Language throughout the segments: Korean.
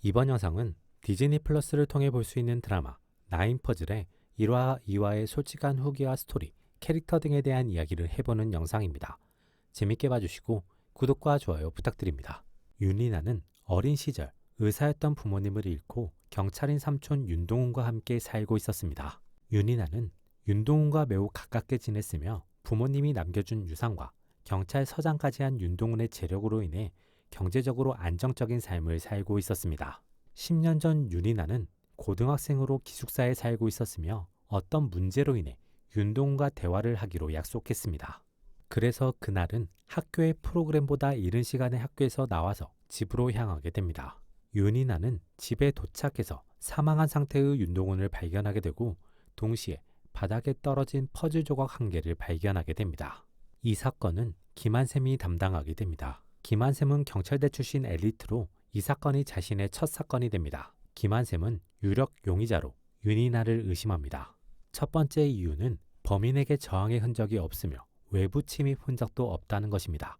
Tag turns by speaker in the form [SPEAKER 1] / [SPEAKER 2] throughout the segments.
[SPEAKER 1] 이번 영상은 디즈니 플러스를 통해 볼 수 있는 드라마 나인 퍼즐의 1화, 2화의 솔직한 후기와 스토리, 캐릭터 등에 대한 이야기를 해보는 영상입니다. 재밌게 봐주시고 구독과 좋아요 부탁드립니다. 윤리나는 어린 시절 의사였던 부모님을 잃고 경찰인 삼촌 윤동훈과 함께 살고 있었습니다. 윤리나는 윤동훈과 매우 가깝게 지냈으며 부모님이 남겨준 유산과 경찰서장까지 한 윤동훈의 재력으로 인해 경제적으로 안정적인 삶을 살고 있었습니다. 10년 전 윤리나는 고등학생으로 기숙사에 살고 있었으며 어떤 문제로 인해 윤동훈과 대화를 하기로 약속했습니다. 그래서 그날은 학교의 프로그램보다 이른 시간에 학교에서 나와서 집으로 향하게 됩니다. 윤리나는 집에 도착해서 사망한 상태의 윤동훈을 발견하게 되고 동시에 바닥에 떨어진 퍼즐 조각 한 개를 발견하게 됩니다. 이 사건은 김한샘이 담당하게 됩니다. 김한샘은 경찰대 출신 엘리트로 이 사건이 자신의 첫 사건이 됩니다. 김한샘은 유력 용의자로 윤리나를 의심합니다. 첫 번째 이유는 범인에게 저항의 흔적이 없으며 외부 침입 흔적도 없다는 것입니다.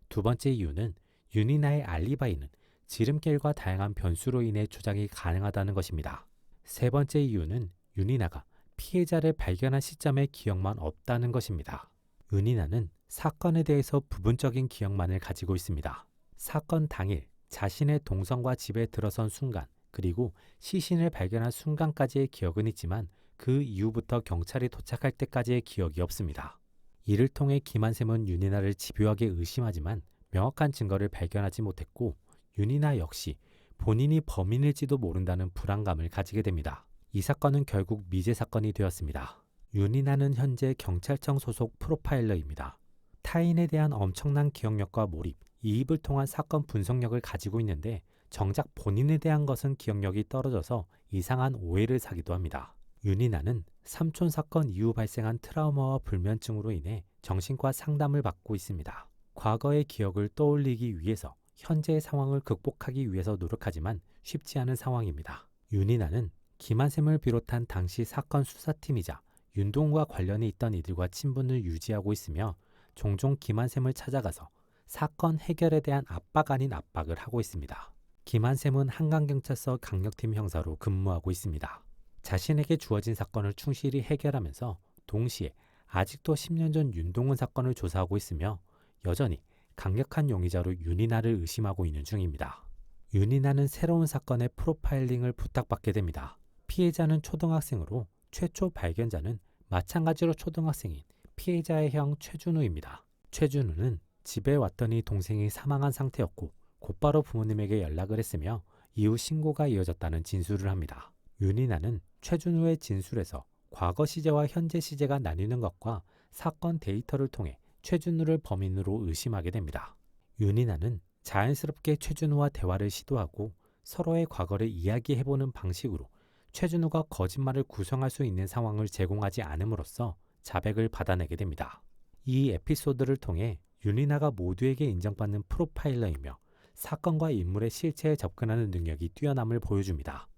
[SPEAKER 1] 두 번째 이유는 윤리나의 알리바이는 지름길과 다양한 변수로 인해 조작이 가능하다는 것입니다. 세 번째 이유는 윤리나가 피해자를 발견한 시점의 기억만 없다는 것입니다. 윤리나는 사건에 대해서 부분적인 기억만을 가지고 있습니다. 사건 당일 자신의 동선과 집에 들어선 순간 그리고 시신을 발견한 순간까지의 기억은 있지만 그 이후부터 경찰이 도착할 때까지의 기억이 없습니다. 이를 통해 김한샘은 윤리나를 집요하게 의심하지만 명확한 증거를 발견하지 못했고 윤리나 역시 본인이 범인일지도 모른다는 불안감을 가지게 됩니다. 이 사건은 결국 미제 사건이 되었습니다. 윤리나는 현재 경찰청 소속 프로파일러입니다. 타인에 대한 엄청난 기억력과 몰입, 이입을 통한 사건 분석력을 가지고 있는데 정작 본인에 대한 것은 기억력이 떨어져서 이상한 오해를 사기도 합니다. 윤리나는 삼촌 사건 이후 발생한 트라우마와 불면증으로 인해 정신과 상담을 받고 있습니다. 과거의 기억을 떠올리기 위해서 현재의 상황을 극복하기 위해서 노력하지만 쉽지 않은 상황입니다. 윤리나는 김한샘을 비롯한 당시 사건 수사팀이자 윤동훈과 관련이 있던 이들과 친분을 유지하고 있으며 종종 김한샘을 찾아가서 사건 해결에 대한 압박 아닌 압박을 하고 있습니다. 김한샘은 한강경찰서 강력팀 형사로 근무하고 있습니다. 자신에게 주어진 사건을 충실히 해결하면서 동시에 아직도 10년 전 윤동훈 사건을 조사하고 있으며 여전히 강력한 용의자로 윤리나를 의심하고 있는 중입니다. 윤리나는 새로운 사건의 프로파일링을 부탁받게 됩니다. 피해자는 초등학생으로 최초 발견자는 마찬가지로 초등학생인 피해자의 형 최준우입니다. 최준우는 집에 왔더니 동생이 사망한 상태였고 곧바로 부모님에게 연락을 했으며 이후 신고가 이어졌다는 진술을 합니다. 윤리나는 최준우의 진술에서 과거 시제와 현재 시제가 나뉘는 것과 사건 데이터를 통해 최준우를 범인으로 의심하게 됩니다. 윤리나는 자연스럽게 최준우와 대화를 시도하고 서로의 과거를 이야기해보는 방식으로 최준우가 거짓말을 구성할 수 있는 상황을 제공하지 않음으로써 자백을 받아내게 됩니다. 이 에피소드를 통해 윤리나가 모두에게 인정받는 프로파일러이며 사건과 인물의 실체에 접근하는 능력이 뛰어남을 보여줍니다.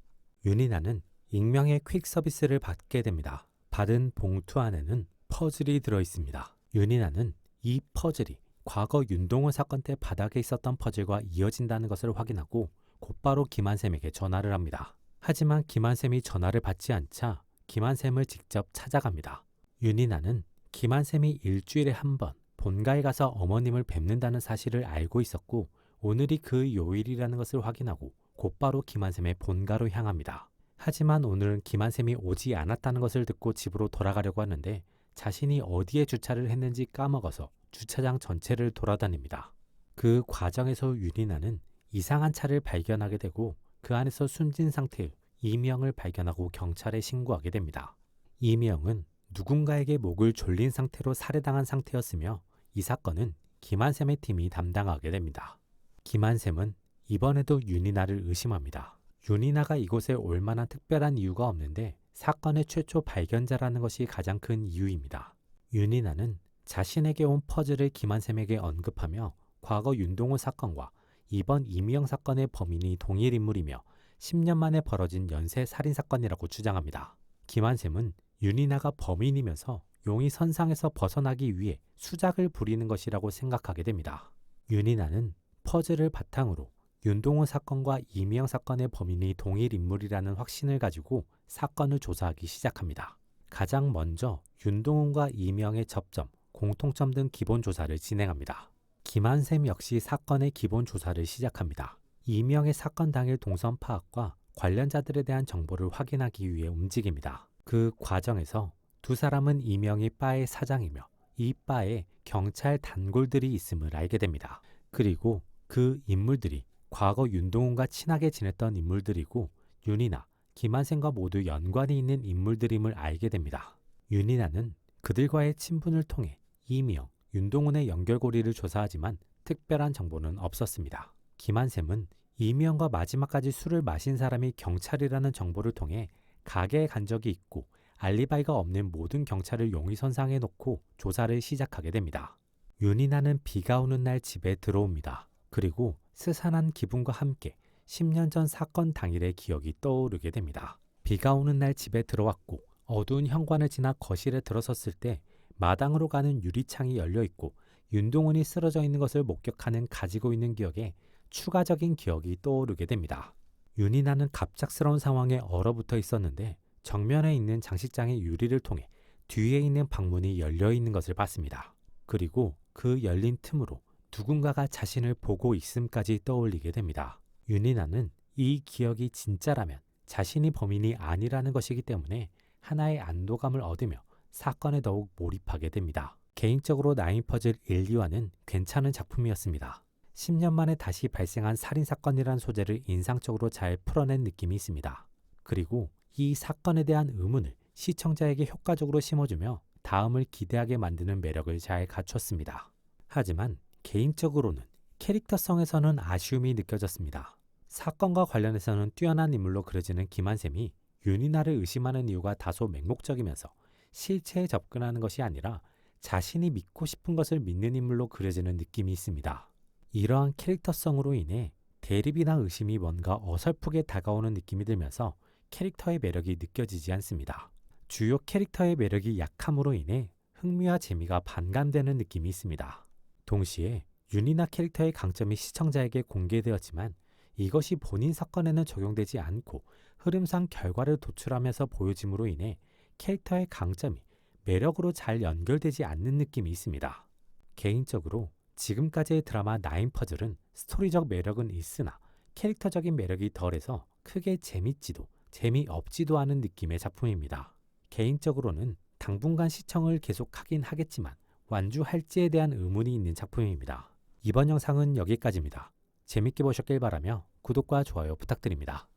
[SPEAKER 1] 윤리나는 익명의 퀵 서비스를 받게 됩니다. 받은 봉투 안에는 퍼즐이 들어있습니다. 윤리나는 이 퍼즐이 과거 윤동훈 사건 때 바닥에 있었던 퍼즐과 이어진다는 것을 확인하고 곧바로 김한샘에게 전화를 합니다. 하지만 김한샘이 전화를 받지 않자 김한샘을 직접 찾아갑니다. 윤리나는 김한샘이 일주일에 한 번 본가에 가서 어머님을 뵙는다는 사실을 알고 있었고 오늘이 그 요일이라는 것을 확인하고 곧바로 김한샘의 본가로 향합니다. 하지만 오늘은 김한샘이 오지 않았다는 것을 듣고 집으로 돌아가려고 하는데 자신이 어디에 주차를 했는지 까먹어서 주차장 전체를 돌아다닙니다. 그 과정에서 윤리나는 이상한 차를 발견하게 되고 그 안에서 숨진 상태의 이명을 발견하고 경찰에 신고하게 됩니다. 이명은 누군가에게 목을 졸린 상태로 살해당한 상태였으며 이 사건은 김한샘의 팀이 담당하게 됩니다. 김한샘은 이번에도 윤리나를 의심합니다. 윤리나가 이곳에 올 만한 특별한 이유가 없는데 사건의 최초 발견자라는 것이 가장 큰 이유입니다. 윤리나는 자신에게 온 퍼즐을 김한샘에게 언급하며 과거 윤동훈 사건과 이번 이미영 사건의 범인이 동일 인물이며 10년 만에 벌어진 연쇄 살인사건이라고 주장합니다. 김한샘은 윤리나가 범인이면서 용의 선상에서 벗어나기 위해 수작을 부리는 것이라고 생각하게 됩니다. 윤리나는 퍼즐을 바탕으로 윤동호 사건과 이미영 사건의 범인이 동일 인물이라는 확신을 가지고 사건을 조사하기 시작합니다. 가장 먼저 윤동호과 이미영의 접점, 공통점 등 기본 조사를 진행합니다. 김한샘 역시 사건의 기본 조사를 시작합니다. 이미영의 사건 당일 동선 파악과 관련자들에 대한 정보를 확인하기 위해 움직입니다. 그 과정에서 두 사람은 이미영이 바의 사장이며 이 바에 경찰 단골들이 있음을 알게 됩니다. 그리고 그 인물들이 과거 윤동훈과 친하게 지냈던 인물들이고 윤이나 김한샘과 모두 연관이 있는 인물들임을 알게 됩니다. 윤이나는 그들과의 친분을 통해 이미영, 윤동훈의 연결고리를 조사하지만 특별한 정보는 없었습니다. 김한샘은 이미영과 마지막까지 술을 마신 사람이 경찰이라는 정보를 통해 가게에 간 적이 있고 알리바이가 없는 모든 경찰을 용의선상에 놓고 조사를 시작하게 됩니다. 윤이나는 비가 오는 날 집에 들어옵니다. 그리고 스산한 기분과 함께 10년 전 사건 당일의 기억이 떠오르게 됩니다. 비가 오는 날 집에 들어왔고 어두운 현관을 지나 거실에 들어섰을 때 마당으로 가는 유리창이 열려 있고 윤동훈이 쓰러져 있는 것을 목격하는 가지고 있는 기억에 추가적인 기억이 떠오르게 됩니다. 윤이나는 갑작스러운 상황에 얼어붙어 있었는데 정면에 있는 장식장의 유리를 통해 뒤에 있는 방문이 열려 있는 것을 봤습니다. 그리고 그 열린 틈으로 누군가가 자신을 보고 있음까지 떠올리게 됩니다. 윤이나는 이 기억이 진짜라면 자신이 범인이 아니라는 것이기 때문에 하나의 안도감을 얻으며 사건에 더욱 몰입하게 됩니다. 개인적으로 나인퍼즐 1, 2화는 괜찮은 작품이었습니다. 10년 만에 다시 발생한 살인사건이라는 소재를 인상적으로 잘 풀어낸 느낌이 있습니다. 그리고 이 사건에 대한 의문을 시청자에게 효과적으로 심어주며 다음을 기대하게 만드는 매력을 잘 갖췄습니다. 하지만 개인적으로는 캐릭터성에서는 아쉬움이 느껴졌습니다. 사건과 관련해서는 뛰어난 인물로 그려지는 김한샘이 윤이나를 의심하는 이유가 다소 맹목적이면서 실체에 접근하는 것이 아니라 자신이 믿고 싶은 것을 믿는 인물로 그려지는 느낌이 있습니다. 이러한 캐릭터성으로 인해 대립이나 의심이 뭔가 어설프게 다가오는 느낌이 들면서 캐릭터의 매력이 느껴지지 않습니다. 주요 캐릭터의 매력이 약함으로 인해 흥미와 재미가 반감되는 느낌이 있습니다. 동시에 윤이나 캐릭터의 강점이 시청자에게 공개되었지만 이것이 본인 사건에는 적용되지 않고 흐름상 결과를 도출하면서 보여짐으로 인해 캐릭터의 강점이 매력으로 잘 연결되지 않는 느낌이 있습니다. 개인적으로 지금까지의 드라마 나인퍼즐은 스토리적 매력은 있으나 캐릭터적인 매력이 덜해서 크게 재밌지도 재미없지도 않은 느낌의 작품입니다. 개인적으로는 당분간 시청을 계속하긴 하겠지만 완주할지에 대한 의문이 있는 작품입니다. 이번 영상은 여기까지입니다. 재밌게 보셨길 바라며 구독과 좋아요 부탁드립니다.